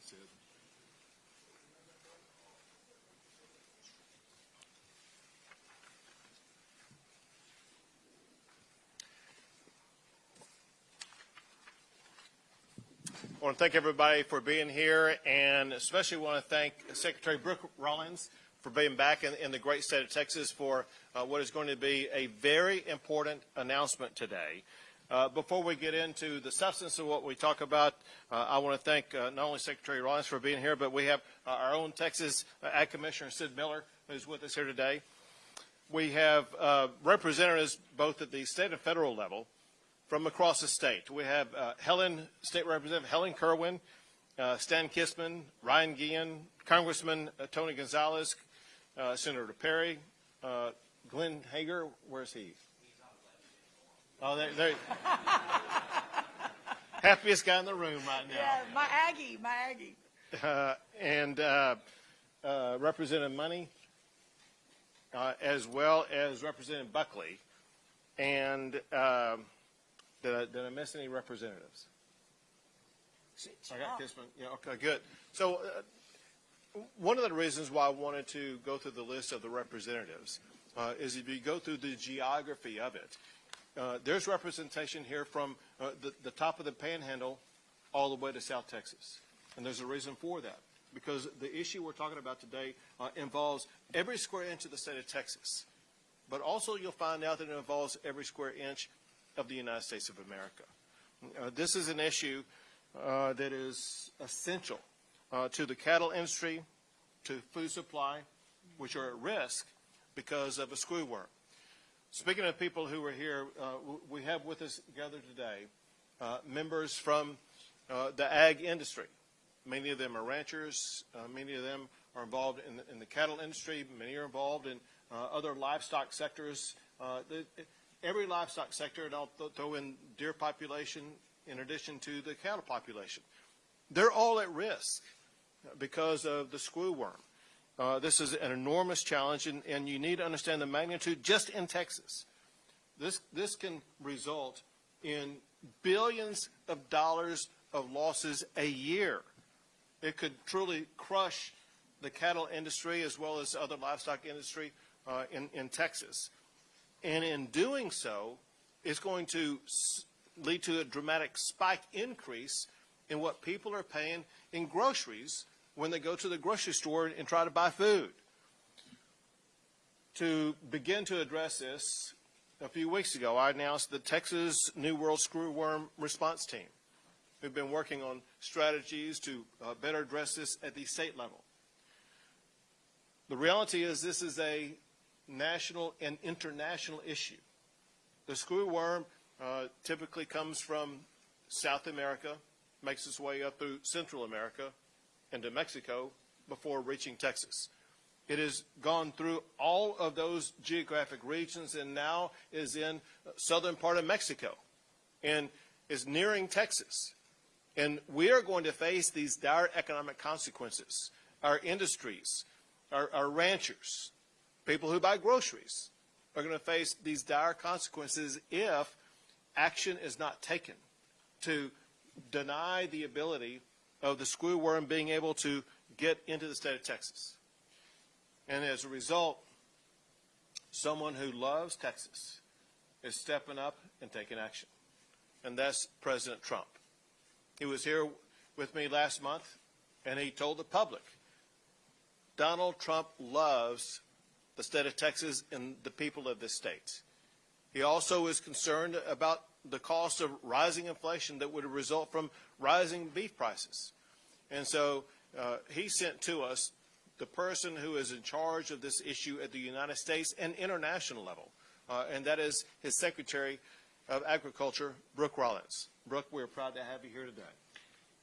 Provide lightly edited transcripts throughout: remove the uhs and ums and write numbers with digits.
Sid. I want to thank everybody for being here, and especially want to thank Secretary Brooke Rollins for being back in the great state of Texas for what is going to be a very important announcement today. Before we get into the substance of what we talk about, I want to thank not only Secretary Rollins for being here, but we have our own Texas Ag Commissioner Sid Miller, who's with us here today. We have representatives both at the state and federal level from across the state. We have State Representative Helen Kerwin, Stan Kissman, Ryan Guillen, Congressman Tony Gonzalez, Senator Perry, Glenn Hager. Where's he? Oh, there. Happiest guy in the room right now. Yeah, my Aggie. And Representative Money, as well as Representative Buckley. And did I miss any representatives? I got Kissman. Yeah, okay, good. So one of the reasons why I wanted to go through the list of the representatives is if you go through the geography of it, there's representation here from the top of the Panhandle all the way to South Texas. And there's a reason for that, because the issue we're talking about today involves every square inch of the state of Texas. But also you'll find out that it involves every square inch of the United States of America. This is an issue that is essential to the cattle industry, to food supply, which are at risk because of a screwworm. Speaking of people who are here, we have with us gathered today members from the ag industry. Many of them are ranchers. Many of them are involved in the cattle industry. Many are involved in other livestock sectors. Every livestock sector, and I'll throw in deer population in addition to the cattle population, they're all at risk because of the screwworm. This is an enormous challenge, and you need to understand the magnitude just in Texas. This can result in billions of dollars of losses a year. It could truly crush the cattle industry as well as other livestock industry in Texas. And in doing so, it's going to lead to a dramatic spike increase in what people are paying in groceries when they go to the grocery store and try to buy food. To begin to address this, a few weeks ago, I announced the Texas New World Screwworm Response Team. We've been working on strategies to better address this at the state level. The reality is this is a national and international issue. The screwworm typically comes from South America, makes its way up through Central America, into Mexico before reaching Texas. It has gone through all of those geographic regions and now is in southern part of Mexico and is nearing Texas. And we are going to face these dire economic consequences. Our industries, our ranchers, people who buy groceries are going to face these dire consequences if action is not taken to deny the ability of the screwworm being able to get into the state of Texas. And as a result, someone who loves Texas is stepping up and taking action. And that's President Trump. He was here with me last month, and he told the public, Donald Trump loves the state of Texas and the people of this state. He also is concerned about the cost of rising inflation that would result from rising beef prices. And so he sent to us the person who is in charge of this issue at the United States and international level, and that is his Secretary of Agriculture, Brooke Rollins. Brooke, we're proud to have you here today.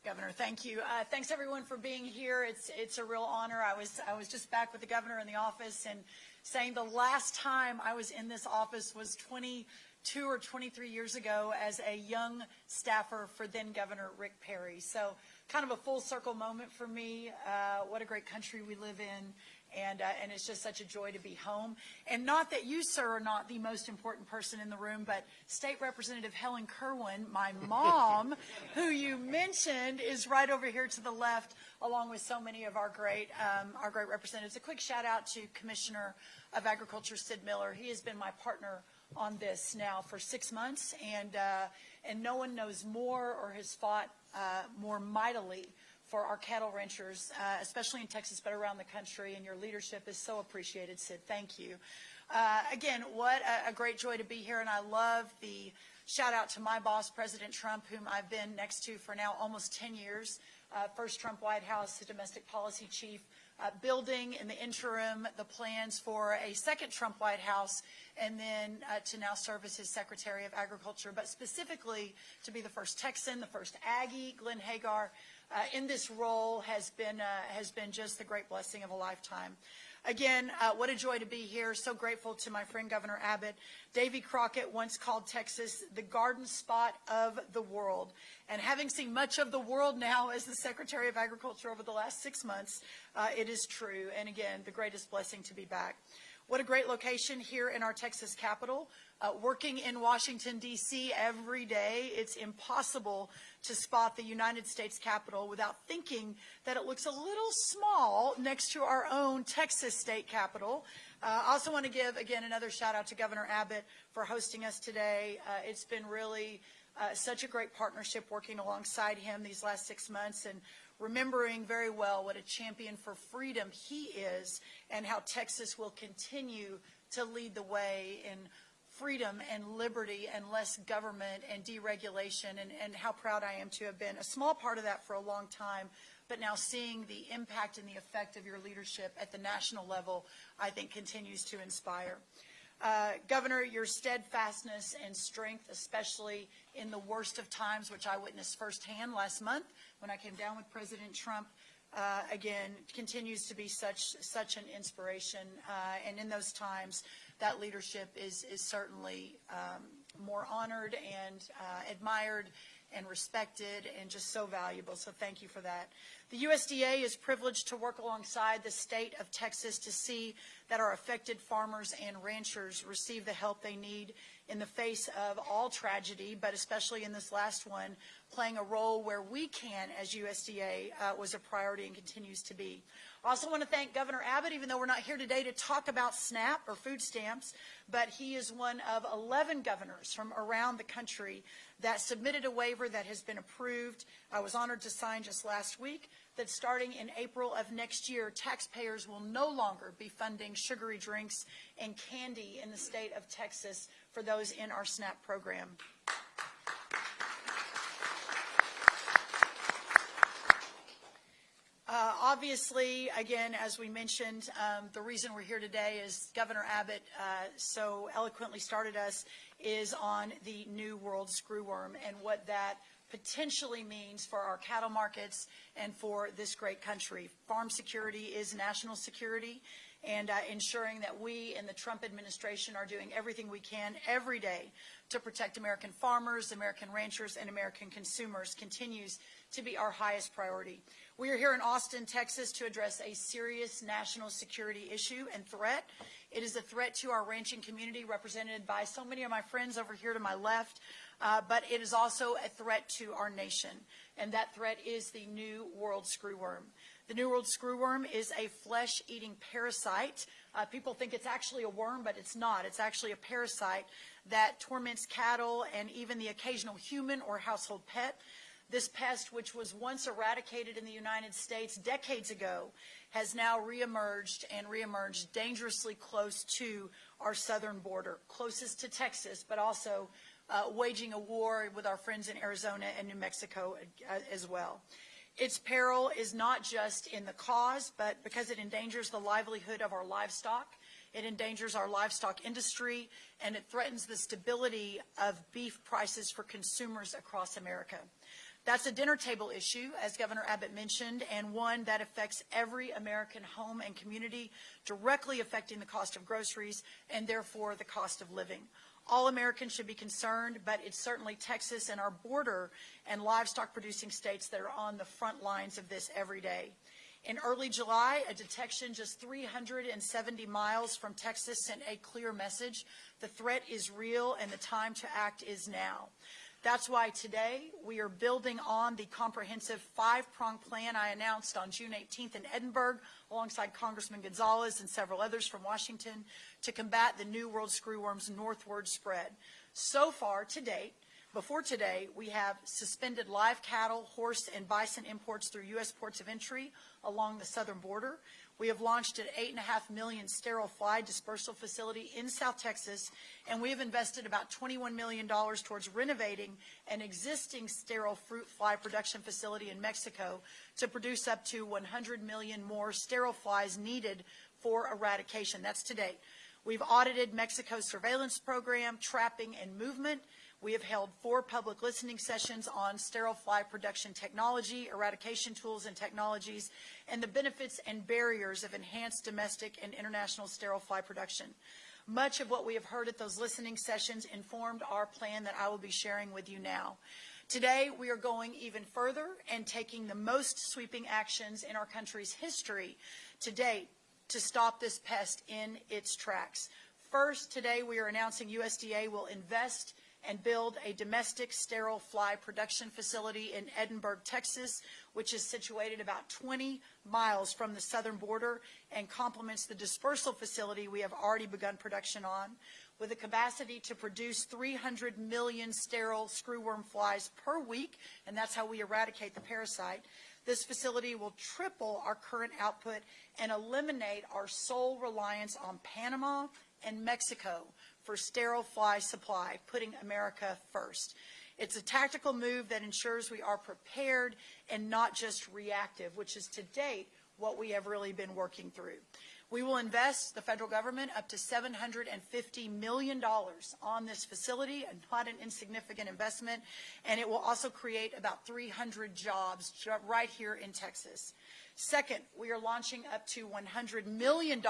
Governor, thank you. Thanks everyone for being here. It's a real honor. I was just back with the governor in the office and saying the last time I was in this office was 22 or 23 years ago as a young staffer for then Governor Rick Perry. So kind of a full circle moment for me. What a great country we live in. And it's just such a joy to be home. And not that you, sir, are not the most important person in the room, but State Representative Helen Kerwin, my mom, who you mentioned, is right over here to the left, along with so many of our great representatives. A quick shout out to Commissioner of Agriculture Sid Miller. He has been my partner on this now for 6 months, and no one knows more or has fought more mightily for our cattle ranchers, especially in Texas, but around the country, and your leadership is so appreciated, Sid. Thank you. Again, what a great joy to be here, and I love the shout out to my boss, President Trump, whom I've been next to for now almost 10 years. First Trump White House, the domestic policy chief, building in the interim the plans for a second Trump White House, and then to now serve as his Secretary of Agriculture, but specifically to be the first Texan, the first Aggie. Glenn Hagar in this role has been just the great blessing of a lifetime. Again, what a joy to be here. So grateful to my friend Governor Abbott. Davy Crockett once called Texas the garden spot of the world. And having seen much of the world now as the Secretary of Agriculture over the last 6 months, it is true. And again, the greatest blessing to be back. What a great location here in our Texas Capitol. Working in Washington, D.C. every day, it's impossible to spot the United States Capitol without thinking that it looks a little small next to our own Texas State Capitol. I also want to give, again, another shout out to Governor Abbott for hosting us today. It's been really such a great partnership working alongside him these last 6 months, and remembering very well what a champion for freedom he is, and how Texas will continue to lead the way in freedom and liberty and less government and deregulation, and how proud I am to have been a small part of that for a long time, but now seeing the impact and the effect of your leadership at the national level, I think continues to inspire. Governor, your steadfastness and strength, especially in the worst of times, which I witnessed firsthand last month when I came down with President Trump, again, continues to be such an inspiration. And in those times, that leadership is certainly more honored and admired and respected, and just so valuable. So thank you for that. The USDA is privileged to work alongside the state of Texas to see that our affected farmers and ranchers receive the help they need in the face of all tragedy, but especially in this last one, playing a role where we can as USDA was a priority and continues to be. I also want to thank Governor Abbott, even though we're not here today to talk about SNAP or food stamps, but he is one of 11 governors from around the country that submitted a waiver that has been approved. I was honored to sign just last week that starting in April of next year, taxpayers will no longer be funding sugary drinks and candy in the state of Texas for those in our SNAP program. Obviously, again, as we mentioned, the reason we're here today is Governor Abbott so eloquently started us is on the new World Screwworm and what that potentially means for our cattle markets and for this great country. Farm security is national security, and ensuring that we in the Trump administration are doing everything we can every day to protect American farmers, American ranchers, and American consumers continues to be our highest priority. We are here in Austin, Texas, to address a serious national security issue and threat. It is a threat to our ranching community, represented by so many of my friends over here to my left, but it is also a threat to our nation, and that threat is the new World Screwworm. The new World Screwworm is a flesh-eating parasite. People think it's actually a worm, but it's not. It's actually a parasite that torments cattle and even the occasional human or household pet. This pest, which was once eradicated in the United States decades ago, has now reemerged and reemerged dangerously close to our southern border, closest to Texas, but also waging a war with our friends in Arizona and New Mexico as well. Its peril is not just in the cause, but because it endangers the livelihood of our livestock. It endangers our livestock industry, and it threatens the stability of beef prices for consumers across America. That's a dinner table issue, as Governor Abbott mentioned, and one that affects every American home and community, directly affecting the cost of groceries and therefore the cost of living. All Americans should be concerned, but it's certainly Texas and our border and livestock producing states that are on the front lines of this every day. In early July, a detection just 370 miles from Texas sent a clear message. The threat is real and the time to act is now. That's why today we are building on the comprehensive 5-pronged plan I announced on June 18th in Edinburgh alongside Congressman Gonzalez and several others from Washington to combat the new World Screwworm's northward spread. So far, to date, before today, we have suspended live cattle, horse, and bison imports through U.S. ports of entry along the southern border. We have launched an $8.5 million sterile fly dispersal facility in South Texas, and we have invested about $21 million towards renovating an existing sterile fruit fly production facility in Mexico to produce up to 100 million more sterile flies needed for eradication. That's to date. We've audited Mexico's surveillance program, trapping, and movement. We have held 4 public listening sessions on sterile fly production technology, eradication tools and technologies, and the benefits and barriers of enhanced domestic and international sterile fly production. Much of what we have heard at those listening sessions informed our plan that I will be sharing with you now. Today, we are going even further and taking the most sweeping actions in our country's history to date to stop this pest in its tracks. First, today we are announcing USDA will invest and build a domestic sterile fly production facility in Edinburgh, Texas, which is situated about 20 miles from the southern border and complements the dispersal facility we have already begun production on, with a capacity to produce 300 million sterile screwworm flies per week, and that's how we eradicate the parasite. This facility will triple our current output and eliminate our sole reliance on Panama and Mexico for sterile fly supply, putting America first. It's a tactical move that ensures we are prepared and not just reactive, which is to date what we have really been working through. We will invest, the federal government, up to $750 million on this facility, not an insignificant investment, and it will also create about 300 jobs right here in Texas. Second, we are launching up to $100 million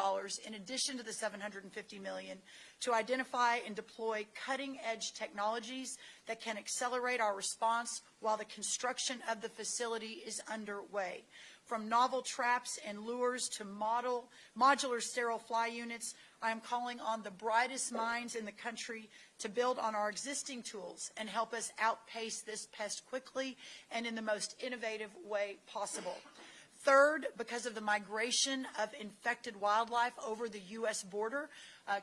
in addition to the $750 million to identify and deploy cutting-edge technologies that can accelerate our response while the construction of the facility is underway. From novel traps and lures to modular sterile fly units, I am calling on the brightest minds in the country to build on our existing tools and help us outpace this pest quickly and in the most innovative way possible. Third, because of the migration of infected wildlife over the U.S. border,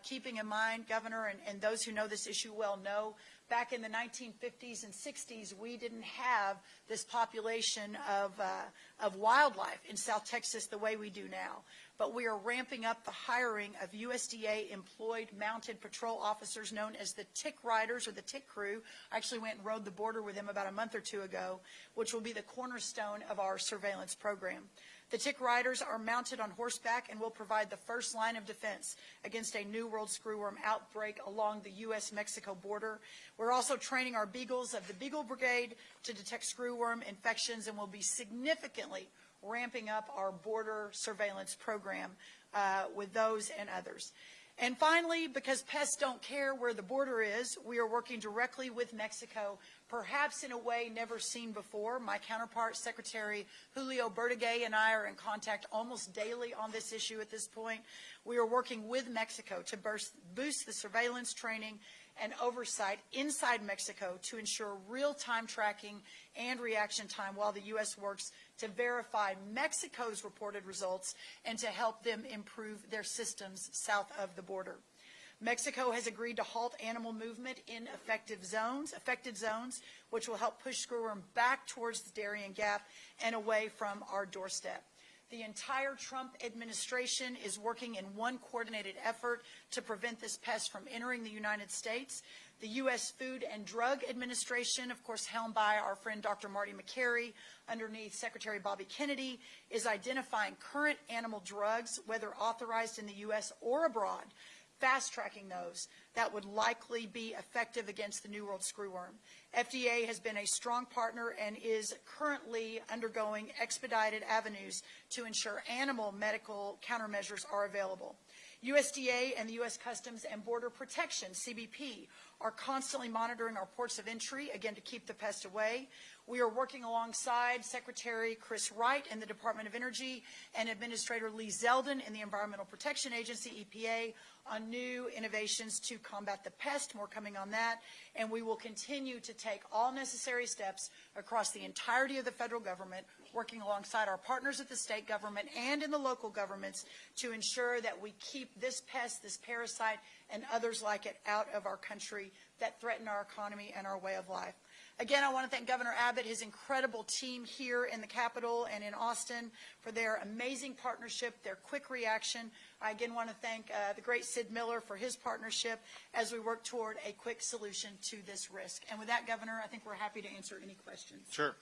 keeping in mind, Governor, and those who know this issue well know, back in the 1950s and 60s, we didn't have this population of wildlife in South Texas the way we do now. But we are ramping up the hiring of USDA-employed mounted patrol officers known as the tick riders or the tick crew. I actually went and rode the border with them about a month or two ago, which will be the cornerstone of our surveillance program. The tick riders are mounted on horseback and will provide the first line of defense against a new World Screwworm outbreak along the U.S.-Mexico border. We're also training our beagles of the Beagle Brigade to detect screwworm infections and will be significantly ramping up our border surveillance program with those and others. And finally, because pests don't care where the border is, we are working directly with Mexico, perhaps in a way never seen before. My counterpart, Secretary Julio Bertigay, and I are in contact almost daily on this issue at this point. We are working with Mexico to boost the surveillance training and oversight inside Mexico to ensure real-time tracking and reaction time while the U.S. works to verify Mexico's reported results and to help them improve their systems south of the border. Mexico has agreed to halt animal movement in affected zones, which will help push screwworm back towards the Darien Gap and away from our doorstep. The entire Trump administration is working in one coordinated effort to prevent this pest from entering the United States. The U.S. Food and Drug Administration, of course helmed by our friend Dr. Marty McCary, underneath Secretary Bobby Kennedy, is identifying current animal drugs, whether authorized in the U.S. or abroad, fast-tracking those that would likely be effective against the New World Screwworm. FDA has been a strong partner and is currently undergoing expedited avenues to ensure animal medical countermeasures are available. USDA and the U.S. Customs and Border Protection, CBP, are constantly monitoring our ports of entry, again, to keep the pest away. We are working alongside Secretary Chris Wright in the Department of Energy and Administrator Lee Zeldin in the Environmental Protection Agency, EPA, on new innovations to combat the pest. More coming on that. And we will continue to take all necessary steps across the entirety of the federal government, working alongside our partners at the state government and in the local governments to ensure that we keep this pest, this parasite, and others like it out of our country that threaten our economy and our way of life. Again, I want to thank Governor Abbott, his incredible team here in the Capitol and in Austin for their amazing partnership, their quick reaction. I again want to thank the great Sid Miller for his partnership as we work toward a quick solution to this risk. And with that, Governor, I think we're happy to answer any questions. Sure.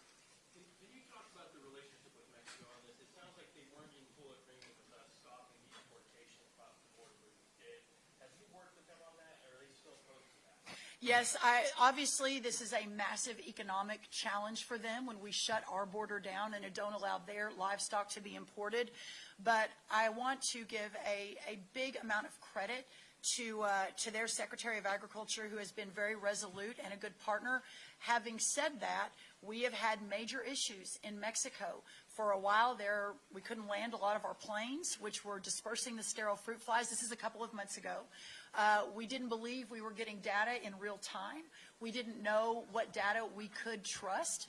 Can you talk about the relationship with Mexico on this? It sounds like they weren't in full agreement with us stopping the importation across the border, but we did. Have you worked with them on that, or are they still opposed to that? Yes, obviously this is a massive economic challenge for them when we shut our border down and don't allow their livestock to be imported. But I want to give a big amount of credit to their Secretary of Agriculture, who has been very resolute and a good partner. Having said that, we have had major issues in Mexico. For a while there, we couldn't land a lot of our planes, which were dispersing the sterile fruit flies. This is a couple of months ago. We didn't believe we were getting data in real time. We didn't know what data we could trust.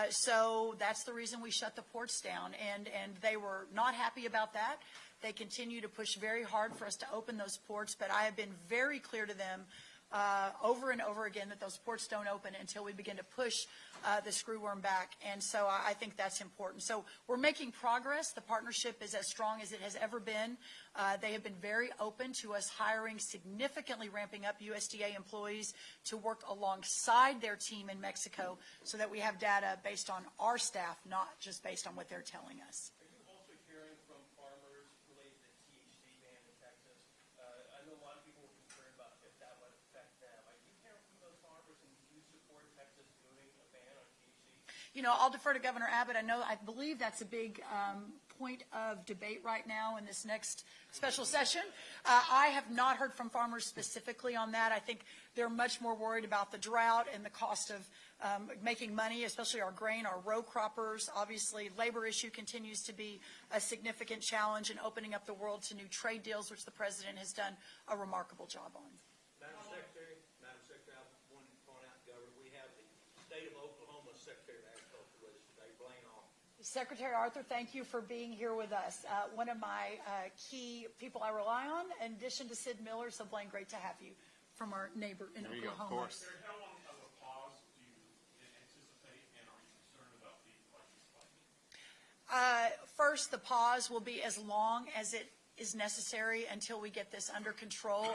So that's the reason we shut the ports down. And they were not happy about that. They continue to push very hard for us to open those ports. But I have been very clear to them over and over again that those ports don't open until we begin to push the screwworm back. And so I think that's important. So we're making progress. The partnership is as strong as it has ever been. They have been very open to us hiring, significantly ramping up USDA employees to work alongside their team in Mexico so that we have data based on our staff, not just based on what they're telling us. Are you also hearing from farmers related to the THC ban in Texas? I know a lot of people were concerned about if that would affect them. Are you hearing from those farmers, and do you support Texas doing a ban on THC? You know, I'll defer to Governor Abbott. I believe that's a big point of debate right now in this next special session. I have not heard from farmers specifically on that. I think they're much more worried about the drought and the cost of making money, especially our grain, our row croppers. Obviously, labor issue continues to be a significant challenge in opening up the world to new trade deals, which the President has done a remarkable job on. Madam Secretary, I wanted to point out, Governor, we have the State of Oklahoma Secretary of Agriculture with us today, Blaine Arnold. Secretary Arthur, thank you for being here with us. One of my key people I rely on, in addition to Sid Miller, so Blaine, great to have you from our neighbor in There you go, Oklahoma. of course. How long of a pause do you anticipate, and are you concerned about beef prices spiking? First, the pause will be as long as it is necessary until we get this under control.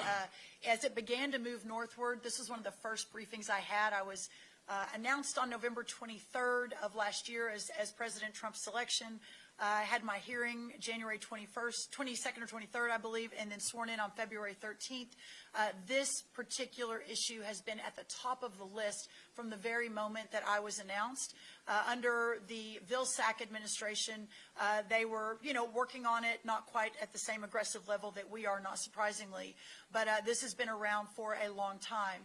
As it began to move northward, this was one of the first briefings I had. I was announced on November 23rd of last year as President Trump's selection. I had my hearing January 22nd or 23rd, I believe, and then sworn in on February 13th. This particular issue has been at the top of the list from the very moment that I was announced. Under the Vilsack administration, they were, working on it, not quite at the same aggressive level that we are, not surprisingly. But this has been around for a long time.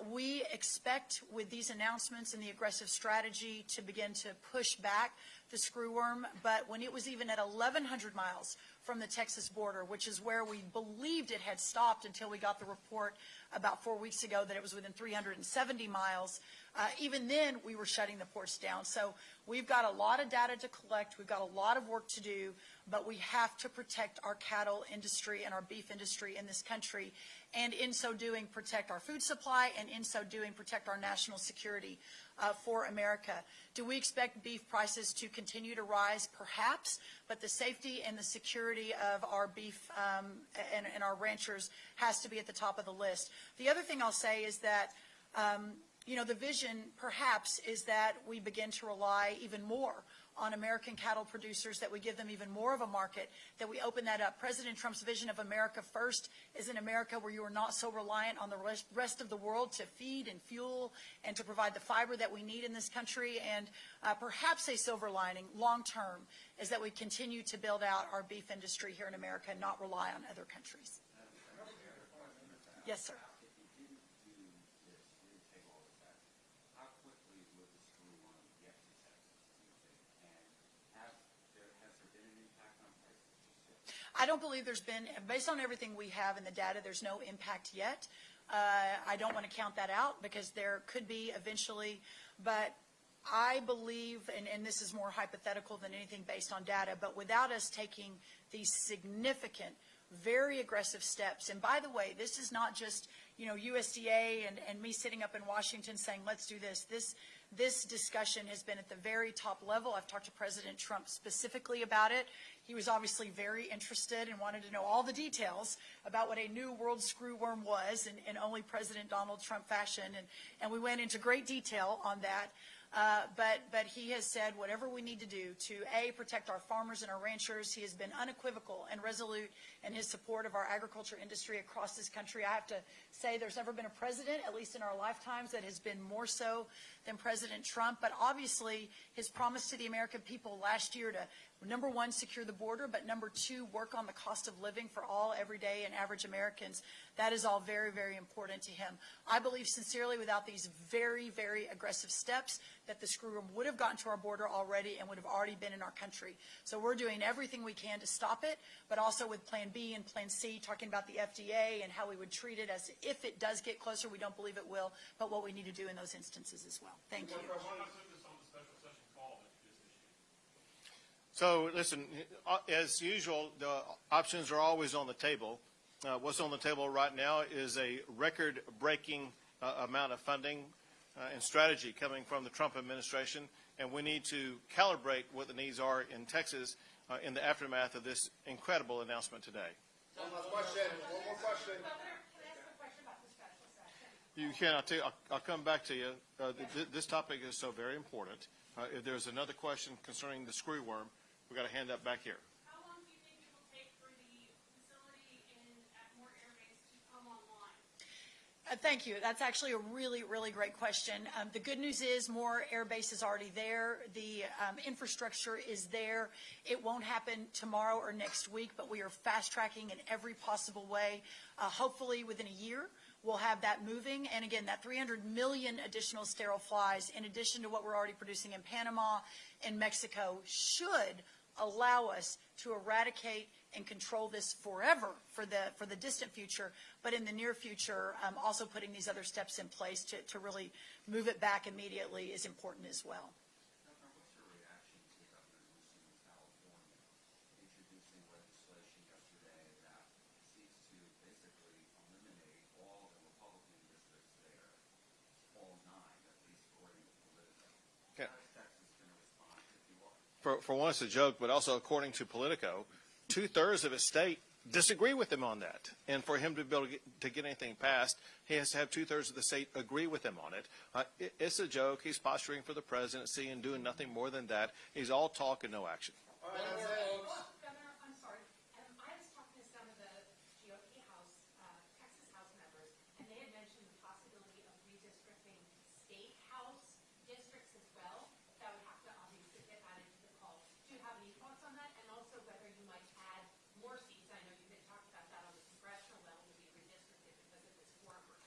We expect with these announcements and the aggressive strategy to begin to push back the screwworm, but when it was even at 1,100 miles from the Texas border, which is where we believed it had stopped until we got the report about 4 weeks ago that it was within 370 miles, even then we were shutting the ports down. So we've got a lot of data to collect, we've got a lot of work to do, but we have to protect our cattle industry and our beef industry in this country, and in so doing protect our food supply, and in so doing protect our national security for America. Do we expect beef prices to continue to rise? Perhaps, but the safety and the security of our beef and our ranchers has to be at the top of the list. The other thing I'll say is that the vision perhaps is that we begin to rely even more on American cattle producers, that we give them even more of a market, that we open that up. President Trump's vision of America first is an America where you are not so reliant on the rest of the world to feed and fuel and to provide the fiber that we need in this country. And perhaps a silver lining long term is that we continue to build out our beef industry here in America and not rely on other countries. Yes, sir. If you didn't do this, you didn't take all this action, how quickly would the screw I don't believe there's been, based on everything we have in the data, there's no impact yet. I don't want to count that out because there could be eventually, but I believe, and this is more hypothetical than anything based on data, but without us taking these significant, very aggressive steps, and by the way, this is not just, USDA and me sitting up in Washington saying, let's do this. This discussion has been at the very top level. I've talked to President Trump specifically about it. He was obviously very interested and wanted to know all the details about what a new world screwworm was in only President Donald Trump fashion, and we went into great detail on that. But he has said whatever we need to do to, A, protect our farmers and our ranchers. He has been unequivocal and resolute in his support of our agriculture industry across this country. I have to say there's never been a president, at least in our lifetimes, that has been more so than President Trump. But obviously, his promise to the American people last year to, number one, secure the border, but number two, work on the cost of living for all everyday and average Americans, that is all very, very important to him. I believe sincerely without these very, very aggressive steps that the screwworm would have gotten to our border already and would have already been in our country. So we're doing everything we can to stop it, but also with Plan B and Plan C, talking about the FDA and how we would treat it as if it does get closer. We don't believe it will, but what we need to do in those instances as well. Thank you. So, listen, as usual, the options are always on the table. What's on the table right now is a record-breaking amount of funding and strategy coming from the Trump administration, and we need to calibrate what the needs are in Texas in the aftermath of this incredible announcement today. One last question. One more question. You can. I'll come back to you. This topic is so very important. If there's another question concerning the screwworm, we've got to hand that back here. How long do you think it will take for the facility at Moore Air Base to come online? Thank you. That's actually a really, really great question. The good news is Moore Air Base is already there. The infrastructure is there. It won't happen tomorrow or next week, but we are fast-tracking in every possible way. Hopefully within a year, we'll have that moving. And again, that 300 million additional sterile flies, in addition to what we're already producing in Panama and Mexico, should allow us to eradicate and control this forever for the distant future, but in the near future, also putting these other steps in place to really move it back immediately is important as well. Governor, what's your reaction to Governor Newsom in California introducing legislation yesterday that seeks to basically eliminate all the Republican districts there, all 9, at least according to Politico? Okay. How is Texas going to respond if you are? For one, it's a joke, but also according to Politico, 2/3 of his state disagree with him on that. And for him to be able to get anything passed, he has to have 2/3 of the state agree with him on it. It's a joke. He's posturing for the presidency and doing nothing more than that. He's all talk and no action. All right, that's it. Governor, I'm sorry. I was talking to some of the GOP Texas House members, and they had mentioned the possibility of redistricting state House districts as well. That would have to obviously get added to the call. Do you have any thoughts on that? And also whether you might add more seats. I know you had talked about that on the congressional level to be redistricted because of this former.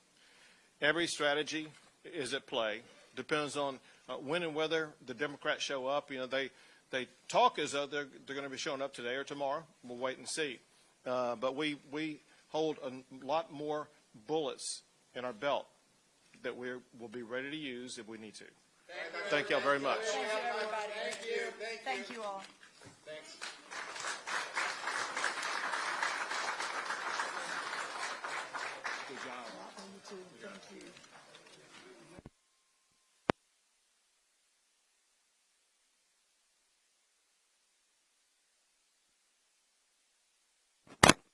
Every strategy is at play. Depends on when and whether the Democrats show up. They talk as though they're going to be showing up today or tomorrow. We'll wait and see. But we hold a lot more bullets in our belt that we will be ready to use if we need to. Thank you all very much. Thank you, everybody. Thank you. Thank you. Thank you all. Thanks. Good job. You too. Thank you.